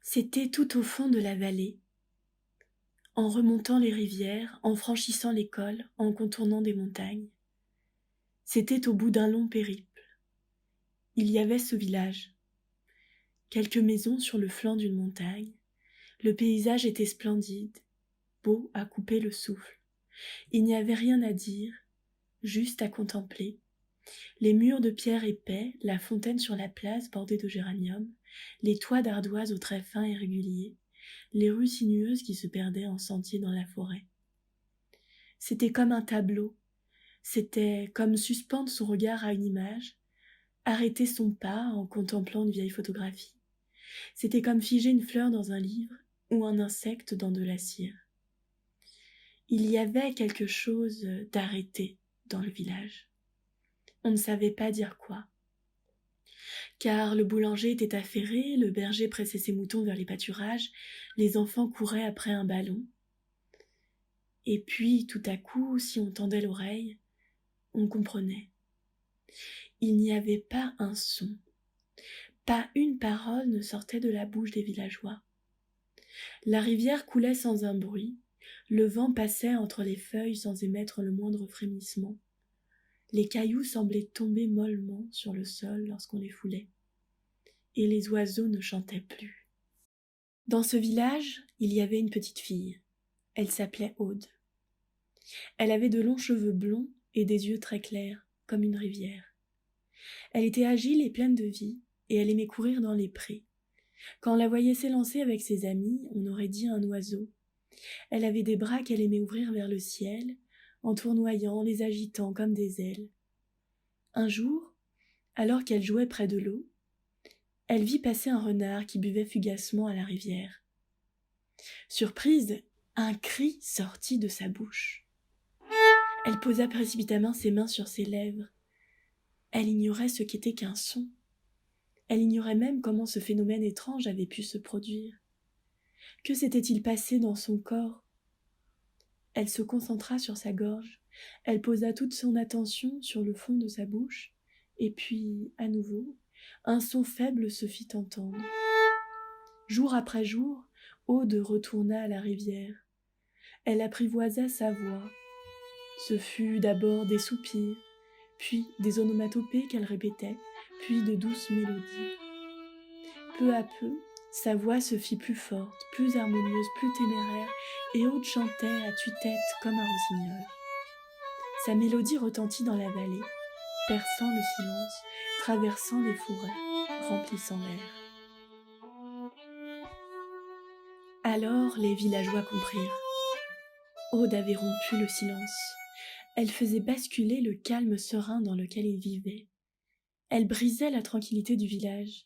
C'était tout au fond de la vallée, en remontant les rivières, en franchissant les cols, en contournant des montagnes. C'était au bout d'un long périple. Il y avait ce village, quelques maisons sur le flanc d'une montagne. Le paysage était splendide, beau à couper le souffle. Il n'y avait rien à dire, juste à contempler. Les murs de pierre épais, la fontaine sur la place bordée de géraniums, les toits d'ardoises aux traits fins et réguliers, les rues sinueuses qui se perdaient en sentiers dans la forêt. C'était comme un tableau, c'était comme suspendre son regard à une image, arrêter son pas en contemplant une vieille photographie. C'était comme figer une fleur dans un livre ou un insecte dans de la cire. Il y avait quelque chose d'arrêté dans le village. On ne savait pas dire quoi. Car le boulanger était affairé, le berger pressait ses moutons vers les pâturages, les enfants couraient après un ballon. Et puis, tout à coup, si on tendait l'oreille, on comprenait. Il n'y avait pas un son, pas une parole ne sortait de la bouche des villageois. La rivière coulait sans un bruit, le vent passait entre les feuilles sans émettre le moindre frémissement. Les cailloux semblaient tomber mollement sur le sol lorsqu'on les foulait, et les oiseaux ne chantaient plus. Dans ce village, il y avait une petite fille. Elle s'appelait Aude. Elle avait de longs cheveux blonds et des yeux très clairs, comme une rivière. Elle était agile et pleine de vie, et elle aimait courir dans les prés. Quand on la voyait s'élancer avec ses amis, on aurait dit un oiseau. Elle avait des bras qu'elle aimait ouvrir vers le ciel, en tournoyant, les agitant comme des ailes. Un jour, alors qu'elle jouait près de l'eau, elle vit passer un renard qui buvait fugacement à la rivière. Surprise, un cri sortit de sa bouche. Elle posa précipitamment ses mains sur ses lèvres. Elle ignorait ce qu'était qu'un son. Elle ignorait même comment ce phénomène étrange avait pu se produire. Que s'était-il passé dans son corps? Elle se concentra sur sa gorge. Elle posa toute son attention sur le fond de sa bouche, et puis, à nouveau, un son faible se fit entendre. Jour après jour, Aude retourna à la rivière. Elle apprivoisa sa voix. Ce fut d'abord des soupirs, puis des onomatopées qu'elle répétait, puis de douces mélodies. Peu à peu, sa voix se fit plus forte, plus harmonieuse, plus téméraire, et Aude chantait à tue-tête comme un rossignol. Sa mélodie retentit dans la vallée, perçant le silence, traversant les forêts, remplissant l'air. Alors les villageois comprirent. Aude avait rompu le silence. Elle faisait basculer le calme serein dans lequel ils vivaient. Elle brisait la tranquillité du village.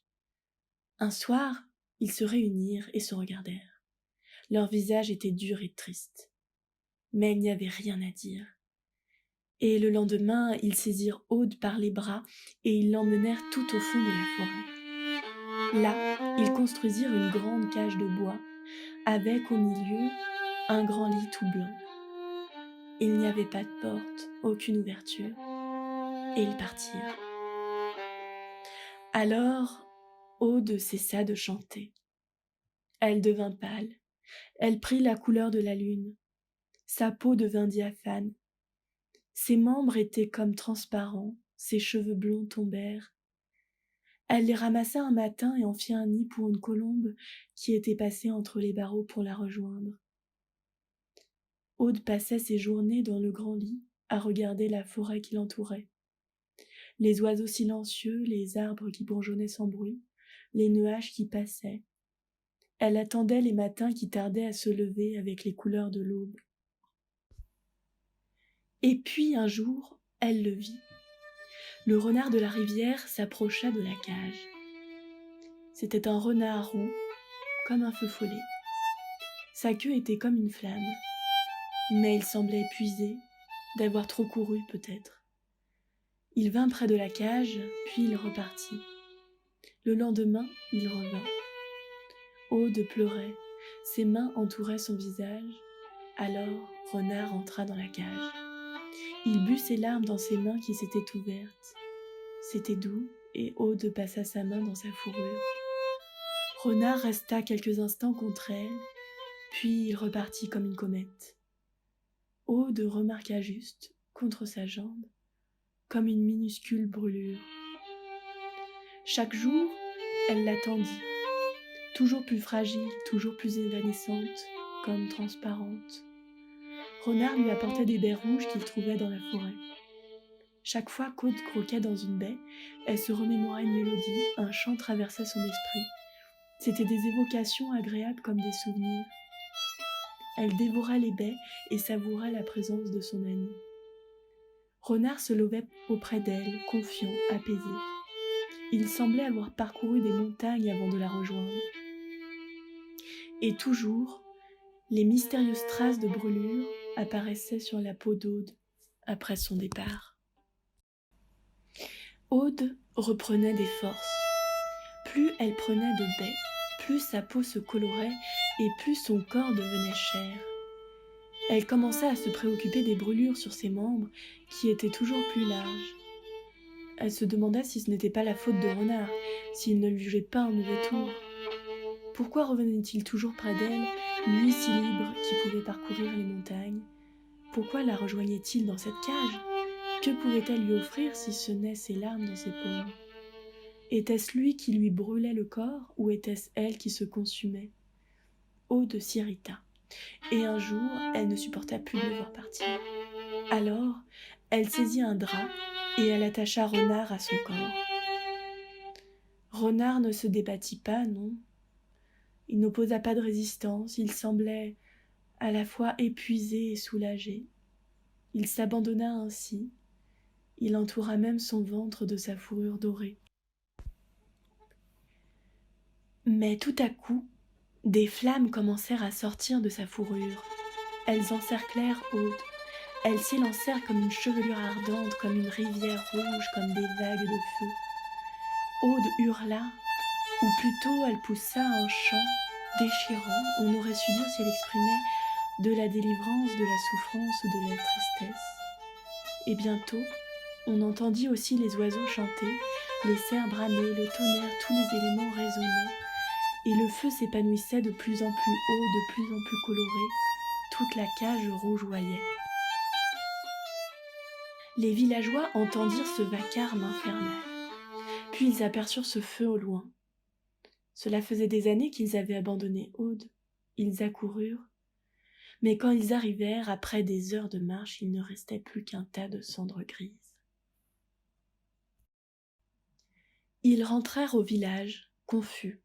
Un soir, ils se réunirent et se regardèrent. Leurs visages étaient durs et tristes. Mais il n'y avait rien à dire. Et le lendemain, ils saisirent Aude par les bras et ils l'emmenèrent tout au fond de la forêt. Là, ils construisirent une grande cage de bois, avec au milieu un grand lit tout blanc. Il n'y avait pas de porte, aucune ouverture, et ils partirent. Alors, Aude cessa de chanter. Elle devint pâle, elle prit la couleur de la lune, sa peau devint diaphane. Ses membres étaient comme transparents, ses cheveux blonds tombèrent. Elle les ramassa un matin et en fit un nid pour une colombe qui était passée entre les barreaux pour la rejoindre. Aude passait ses journées dans le grand lit à regarder la forêt qui l'entourait. Les oiseaux silencieux, les arbres qui bourgeonnaient sans bruit, les nuages qui passaient. Elle attendait les matins qui tardaient à se lever avec les couleurs de l'aube. Et puis un jour, elle le vit. Le renard de la rivière s'approcha de la cage. C'était un renard roux, comme un feu follet. Sa queue était comme une flamme, mais il semblait épuisé, d'avoir trop couru peut-être. Il vint près de la cage, puis il repartit. Le lendemain, il revint. Aude pleurait, ses mains entouraient son visage. Alors, Renard entra dans la cage. Il but ses larmes dans ses mains qui s'étaient ouvertes. C'était doux, et Aude passa sa main dans sa fourrure. Renard resta quelques instants contre elle, puis il repartit comme une comète. Aude remarqua juste, contre sa jambe, comme une minuscule brûlure. Chaque jour, elle l'attendit, toujours plus fragile, toujours plus évanescente, comme transparente. Renard lui apportait des baies rouges qu'il trouvait dans la forêt. Chaque fois qu'Aude croquait dans une baie, elle se remémorait une mélodie, un chant traversait son esprit. C'étaient des évocations agréables comme des souvenirs. Elle dévorait les baies et savourait la présence de son ami. Renard se levait auprès d'elle, confiant, apaisé. Il semblait avoir parcouru des montagnes avant de la rejoindre. Et toujours, les mystérieuses traces de brûlure apparaissaient sur la peau d'Aude après son départ. Aude reprenait des forces. Plus elle prenait de baies, plus sa peau se colorait et plus son corps devenait chair. Elle commença à se préoccuper des brûlures sur ses membres qui étaient toujours plus larges. Elle se demanda si ce n'était pas la faute de Renard, s'il ne lui jouait pas un mauvais tour. Pourquoi revenait-il toujours près d'elle, lui si libre qui pouvait parcourir les montagnes? Pourquoi la rejoignait-il dans cette cage? Que pouvait-elle lui offrir si ce n'est ses larmes dans ses paumes? Était-ce lui qui lui brûlait le corps ou était-ce elle qui se consumait? Aude s'irrita, et un jour, elle ne supporta plus de le voir partir. Alors, elle saisit un drap et elle attacha Renard à son corps. Renard ne se débattit pas, non. Il n'opposa pas de résistance, il semblait à la fois épuisé et soulagé. Il s'abandonna ainsi, il entoura même son ventre de sa fourrure dorée. Mais tout à coup, des flammes commencèrent à sortir de sa fourrure. Elles encerclèrent Aude. Elles s'élancèrent comme une chevelure ardente, comme une rivière rouge, comme des vagues de feu. Aude hurla, ou plutôt elle poussa un chant déchirant, on aurait su dire si elle exprimait de la délivrance, de la souffrance ou de la tristesse. Et bientôt, on entendit aussi les oiseaux chanter, les cerfs bramer, le tonnerre, tous les éléments résonnaient, et le feu s'épanouissait de plus en plus haut, de plus en plus coloré, toute la cage rougeoyait. Les villageois entendirent ce vacarme infernal, puis ils aperçurent ce feu au loin. Cela faisait des années qu'ils avaient abandonné Aude. Ils accoururent, mais quand ils arrivèrent, après des heures de marche, il ne restait plus qu'un tas de cendres grises. Ils rentrèrent au village, confus.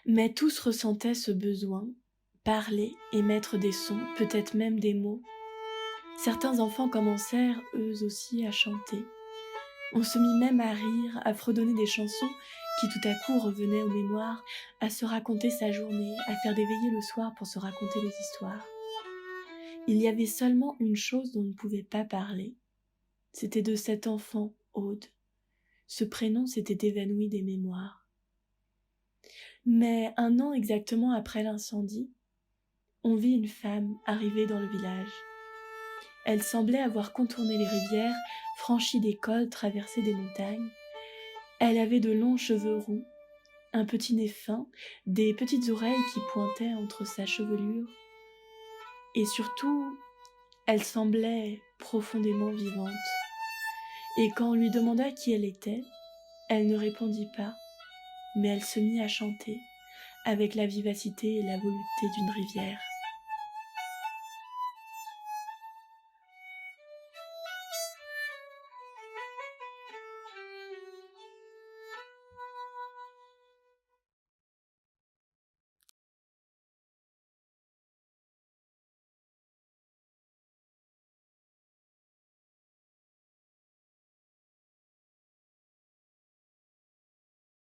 Mais tous ressentaient ce besoin, parler, émettre des sons, peut-être même des mots. Certains enfants commencèrent, eux aussi, à chanter. On se mit même à rire, à fredonner des chansons qui tout à coup revenaient aux mémoires, à se raconter sa journée, à faire des veillées le soir pour se raconter des histoires. Il y avait seulement une chose dont on ne pouvait pas parler. C'était de cet enfant, Aude. Ce prénom s'était évanoui des mémoires. Mais 1 an exactement après l'incendie, on vit une femme arriver dans le village. Elle semblait avoir contourné les rivières, franchi des cols, traversé des montagnes. Elle avait de longs cheveux roux, un petit nez fin, des petites oreilles qui pointaient entre sa chevelure. Et surtout, elle semblait profondément vivante. Et quand on lui demanda qui elle était, elle ne répondit pas, mais elle se mit à chanter, avec la vivacité et la volupté d'une rivière.